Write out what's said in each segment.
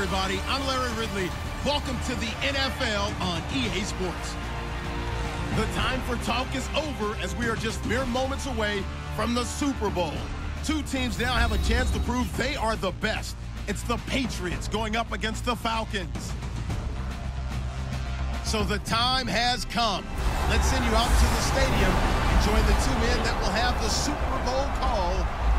everybody. I'm Larry Ridley. Welcome to the NFL on EA Sports. The time for talk is over as we are just mere moments away from the Super Bowl. Two teams now have a chance to prove they are the best. It's the Patriots going up against the Falcons. So the time has come. Let's send you out to the stadium and join the two men that will have the Super Bowl call.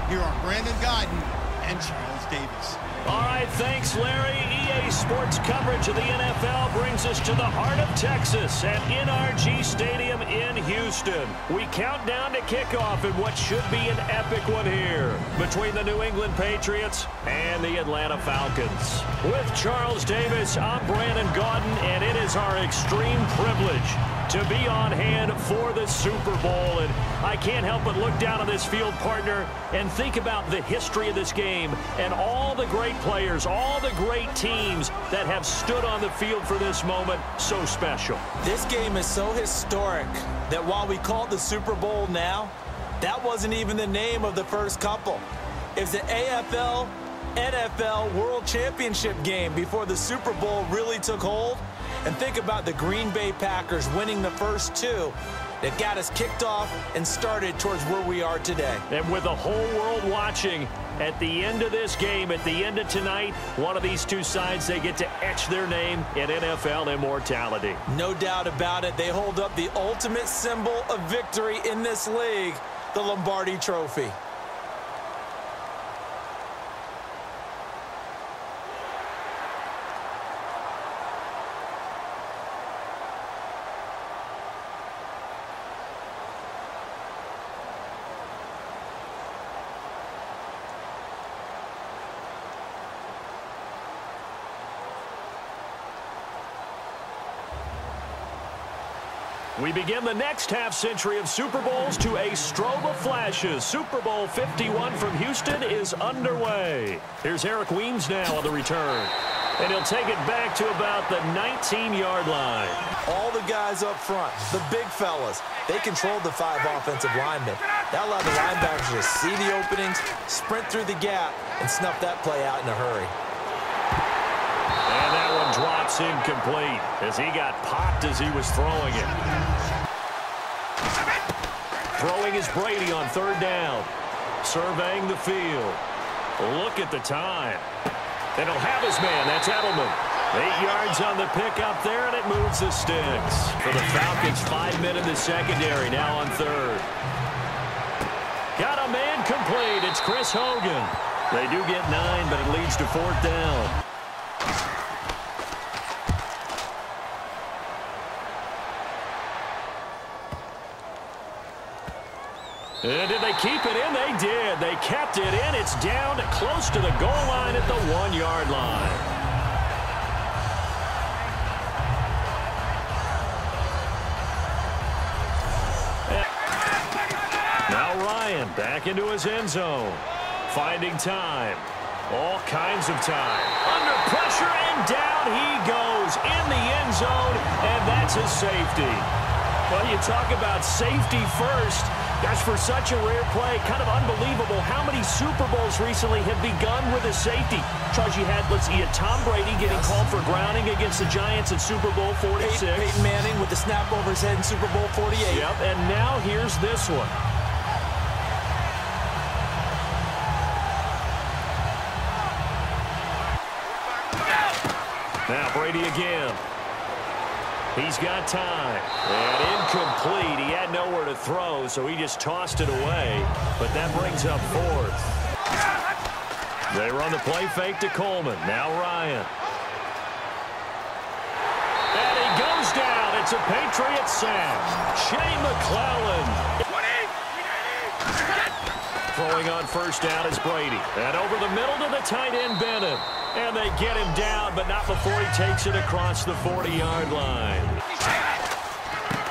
Here are Brandon Gaudin and Charles Davis. All right, thanks, Larry. EA Sports coverage of the NFL brings us to the heart of Texas at NRG Stadium in Houston. We count down to kickoff in what should be an epic one here between the New England Patriots and the Atlanta Falcons. With Charles Davis, I'm Brandon Gaudin, and it is our extreme privilege to be on hand for the Super Bowl. And I can't help but look down on this field, partner, and think about the history of this game and all the great players, all the great teams that have stood on the field for this moment. So special. This game is so historic that while we call it the Super Bowl now, that wasn't even the name of the first couple. It was the AFL, NFL World Championship game before the Super Bowl really took hold. And think about the Green Bay Packers winning the first two that got us kicked off and started towards where we are today. And with the whole world watching, at the end of this game, at the end of tonight, one of these two sides, they get to etch their name in NFL immortality. No doubt about it. They hold up the ultimate symbol of victory in this league, the Lombardi Trophy. We begin the next half-century of Super Bowls to a strobe of flashes. Super Bowl 51 from Houston is underway. Here's Eric Weems now on the return. And he'll take it back to about the 19-yard line. All the guys up front, the big fellas, they controlled the 5 offensive linemen. That allowed the linebackers to see the openings, sprint through the gap, and snuff that play out in a hurry. And that one drops incomplete as he got popped as he was throwing it. Throwing is Brady on third down. Surveying the field. Look at the time. And he'll have his man. That's Edelman. 8 yards on the pickup there, and it moves the sticks. For the Falcons, 5 men in the secondary, now on third. Got a man complete. It's Chris Hogan. They do get 9, but it leads to fourth down. And did they keep it in? They did. They kept it in. It's down close to the goal line at the 1-yard line. Now Ryan back into his end zone. Finding time. All kinds of time. Under pressure, and down he goes in the end zone, and that's his safety. Well, you talk about safety first. Gosh, for such a rare play, kind of unbelievable how many Super Bowls recently have begun with a safety. Charles, you had, let's see, Tom Brady getting called for grounding against the Giants in Super Bowl 46. Peyton Manning with the snap over his head in Super Bowl 48. Yep, and now here's this one. Now Brady again. He's got time. And incomplete. He had nowhere to throw, so he just tossed it away. But that brings up fourth. They run the play fake to Coleman. Now Ryan. And he goes down. It's a Patriots sack. Shea McClellan. Throwing on first down is Brady. And over the middle to the tight end, Bennett. And they get him down, but not before he takes it across the 40-yard line.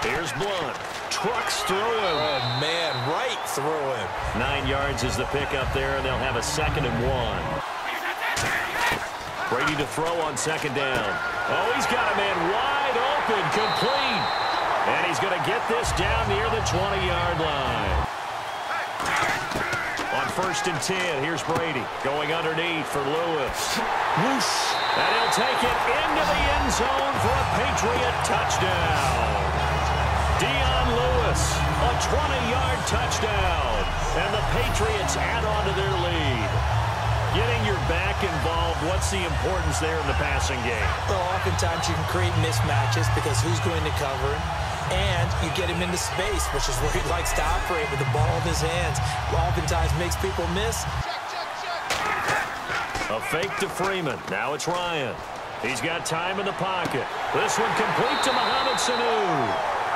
Here's Blunt. Trucks through him. Oh, man, right through him. 9 yards is the pickup there, and they'll have a 2nd and 1. Brady to throw on 2nd down. Oh, he's got a man wide open, complete. And he's going to get this down near the 20-yard line. On on 1st and 10. Here's Brady going underneath for Lewis. Whoosh. And he'll take it into the end zone for a Patriot touchdown. Dion Lewis, a 20-yard touchdown. And the Patriots add on to their lead. Getting your back involved, what's the importance there in the passing game? Well, oftentimes you can create mismatches because who's going to cover him? And you get him into space, which is where he likes to operate with the ball in his hands. Oftentimes makes people miss. A fake to Freeman. Now it's Ryan. He's got time in the pocket. This one complete to Mohamed Sanu.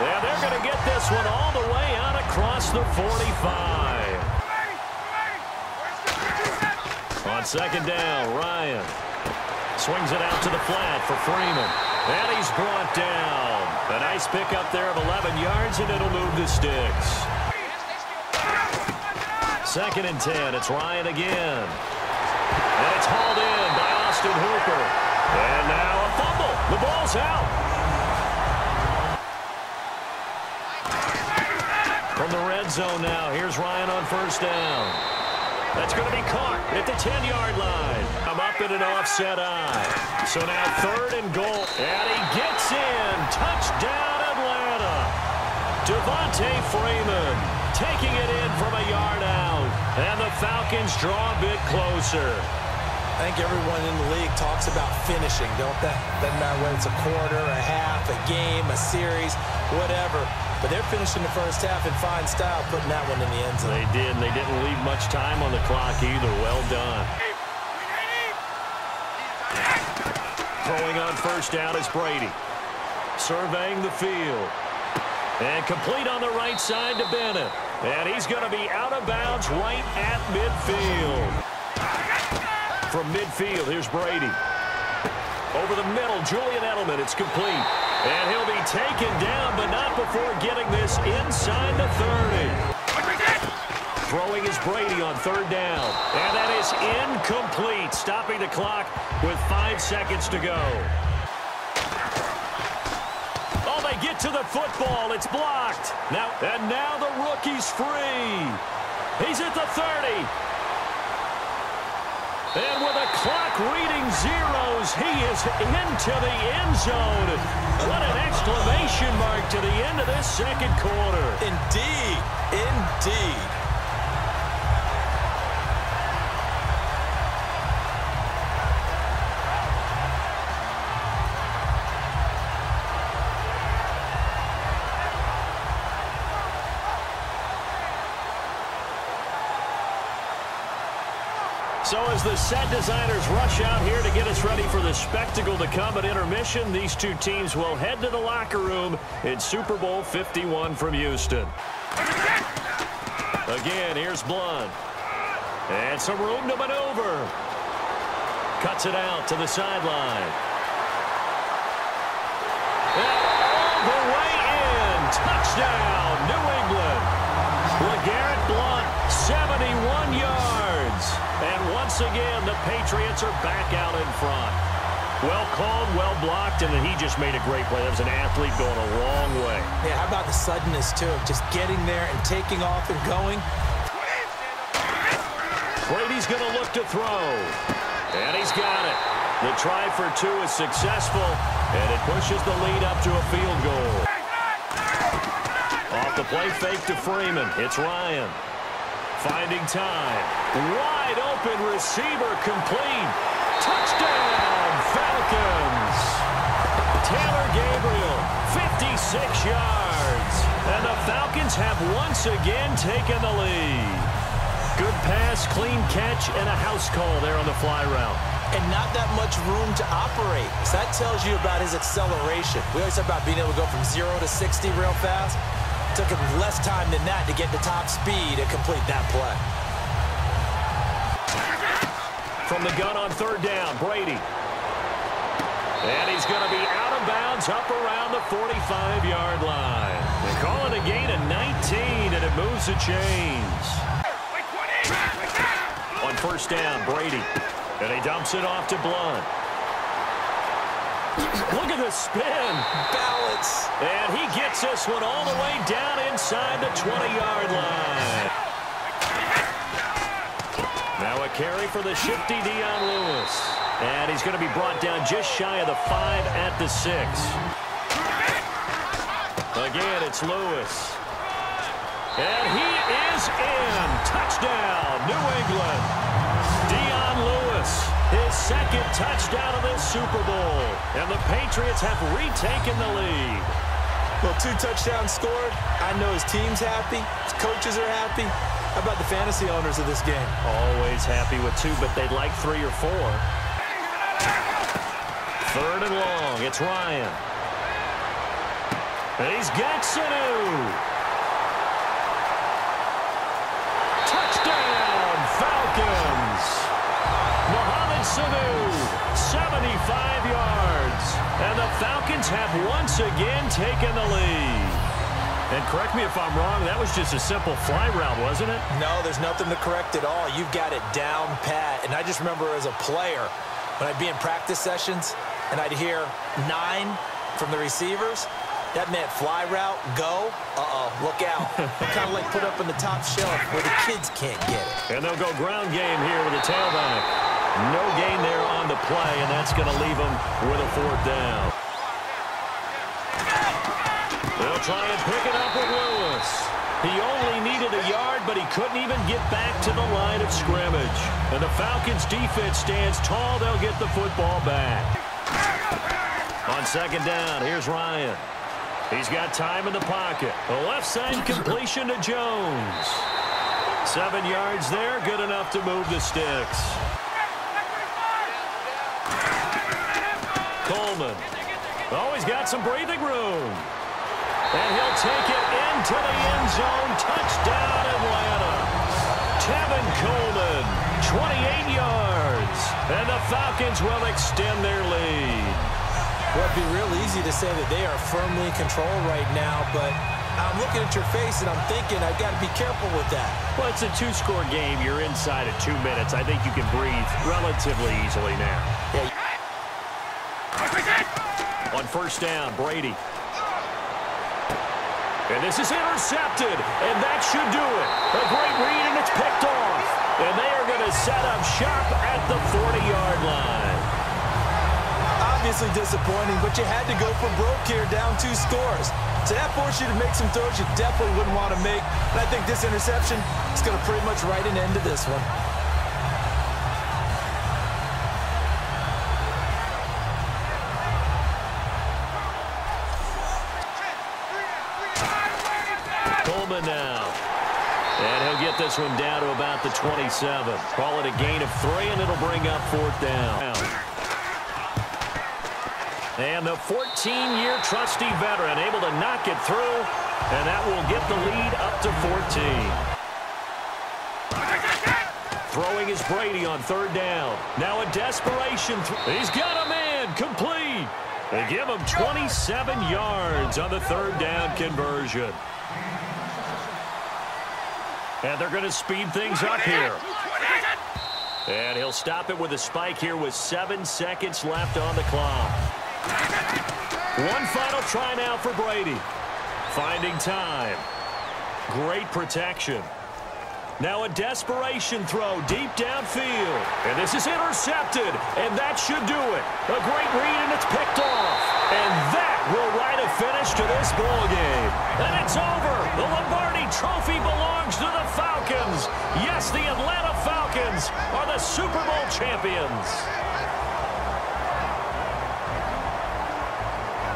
And they're going to get this one all the way out across the 45. On 2nd down, Ryan swings it out to the flat for Freeman. And he's brought down. A nice pickup there of 11 yards, and it'll move the sticks. 2nd and 10. It's Ryan again. And it's hauled in by Austin Hooper. And now a fumble. The ball's out. From the red zone now, here's Ryan on 1st down. That's going to be caught at the 10-yard line. I'm up in an offset eye. So now 3rd and goal. And he gets in. Touchdown, Atlanta. Devontae Freeman taking it in from a yard out. And the Falcons draw a bit closer. I think everyone in the league talks about finishing, don't they? Doesn't matter whether it's a quarter, a half, a game, a series, whatever. But they're finishing the first half in fine style, putting that one in the end zone. They did, and they didn't leave much time on the clock either. Well done. Throwing on 1st down is Brady. Surveying the field. And complete on the right side to Bennett. And he's going to be out of bounds right at midfield. From midfield, here's Brady. Over the middle, Julian Edelman. It's complete. And he'll be taken down, but not before getting this inside the 30. Throwing is Brady on 3rd down. And that is incomplete, stopping the clock with 5 seconds to go. Oh, they get to the football. It's blocked. Now the rookie's free. He's at the 30. And with a clock reading zeros, he is into the end zone. What an exclamation mark to the end of this 2nd quarter. Indeed. Indeed. So as the set designers rush out here to get us ready for the spectacle to come at intermission, these two teams will head to the locker room in Super Bowl 51 from Houston. Again, here's Blunt. And some room to maneuver. Cuts it out to the sideline. And all the way in. Touchdown, New England. LeGarrette Blunt, 71 yards. And once again, the Patriots are back out in front. Well called, well blocked, and then he just made a great play. That was an athlete going a long way. Yeah, how about the suddenness, too, of just getting there and taking off and going? Brady's going to look to throw. And he's got it. The try for 2 is successful, and it pushes the lead up to a field goal. Off the play fake to Freeman. It's Ryan. Finding time. Wide open receiver complete. Touchdown, Falcons. Taylor Gabriel, 56 yards. And the Falcons have once again taken the lead. Good pass, clean catch, and a house call there on the fly route. And not that much room to operate. So that tells you about his acceleration. We always talk about being able to go from 0 to 60 real fast. Took him less time than that to get to top speed and complete that play. From the gun on 3rd down, Brady. And he's going to be out of bounds up around the 45-yard line. They call it a gain of 19, and it moves the chains. On 1st down, Brady. And he dumps it off to Blunt. Look at the spin. Balance. And he gets this one all the way down inside the 20-yard line. carry for the shifty Dion Lewis. And he's going to be brought down just shy of the 5 at the 6. Again, it's Lewis. And he is in. Touchdown, New England. Dion Lewis, his second touchdown of this Super Bowl. And the Patriots have retaken the lead. Well, 2 touchdowns scored. I know his team's happy. His coaches are happy. How about the fantasy owners of this game? Always happy with 2, but they'd like 3 or 4. 3rd and long. It's Ryan. And he's got Sanu. Touchdown, Falcons. Mohamed Sanu, 75 yards. And the Falcons have once again taken the lead. And correct me if I'm wrong, that was just a simple fly route, wasn't it? No, there's nothing to correct at all. You've got it down pat. And I just remember as a player, when I'd be in practice sessions and I'd hear 9 from the receivers, that meant fly route, go, look out. Kind of like put up on the top shelf where the kids can't get it. And they'll go ground game here with the tailback. No gain there on the play, and that's going to leave them with a 4th down. They'll try and pick it up with Lewis. He only needed a yard, but he couldn't even get back to the line of scrimmage. And the Falcons' defense stands tall. They'll get the football back. On 2nd down, here's Ryan. He's got time in the pocket. A left side completion to Jones. 7 yards there, good enough to move the sticks. Coleman. Oh, he's got some breathing room. And he'll take it into the end zone. Touchdown, Atlanta. Tevin Coleman, 28 yards. And the Falcons will extend their lead. Well, it'd be real easy to say that they are firmly in control right now, but I'm looking at your face and I'm thinking I've got to be careful with that. Well, it's a 2-score game. You're inside of 2 minutes. I think you can breathe relatively easily now. Yeah. On 1st down, Brady. And this is intercepted, and that should do it. A great read, and it's picked off. And they are going to set up shop at the 40-yard line. Obviously disappointing, but you had to go for broke here, down 2 scores. So that forced you to make some throws you definitely wouldn't want to make. And I think this interception is going to pretty much write an end to this one. Coleman now. And he'll get this one down to about the 27. Call it a gain of 3, and it'll bring up 4th down. And the 14-year trusty veteran able to knock it through, and that will get the lead up to 14. Throwing is Brady on 3rd down. Now a desperation. He's got a man complete. They give him 27 yards on the 3rd down conversion. And they're going to speed things up here. And he'll stop it with a spike here with 7 seconds left on the clock. One final try now for Brady. Finding time. Great protection. Now a desperation throw deep downfield. And this is intercepted. And that should do it. A great read, and it's picked off. And that will write a finish to this ball game. And it's over. The Lombardi Trophy belongs to the Falcons. Yes, the Atlanta Falcons are the Super Bowl champions.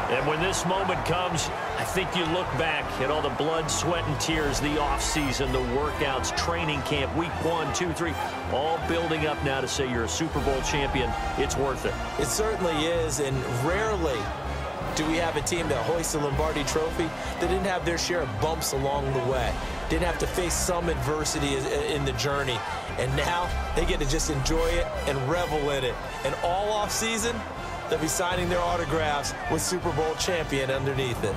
And when this moment comes, I think you look back at all the blood, sweat, and tears, the offseason, the workouts, training camp, week 1, 2, 3, all building up now to say you're a Super Bowl champion. It's worth it. It certainly is, and rarely do we have a team that hoists the Lombardi Trophy that didn't have their share of bumps along the way, didn't have to face some adversity in the journey, and now they get to just enjoy it and revel in it. And all offseason, they'll be signing their autographs with Super Bowl champion underneath it.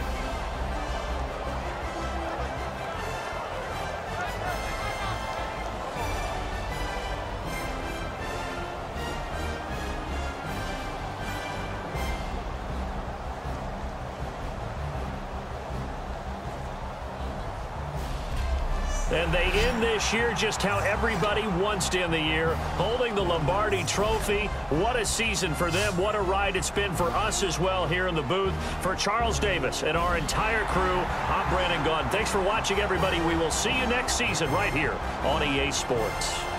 And they end this year just how everybody wants to end the year, holding the Lombardi Trophy. What a season for them. What a ride it's been for us as well here in the booth. For Charles Davis and our entire crew, I'm Brandon Gaudin. Thanks for watching, everybody. We will see you next season right here on EA Sports.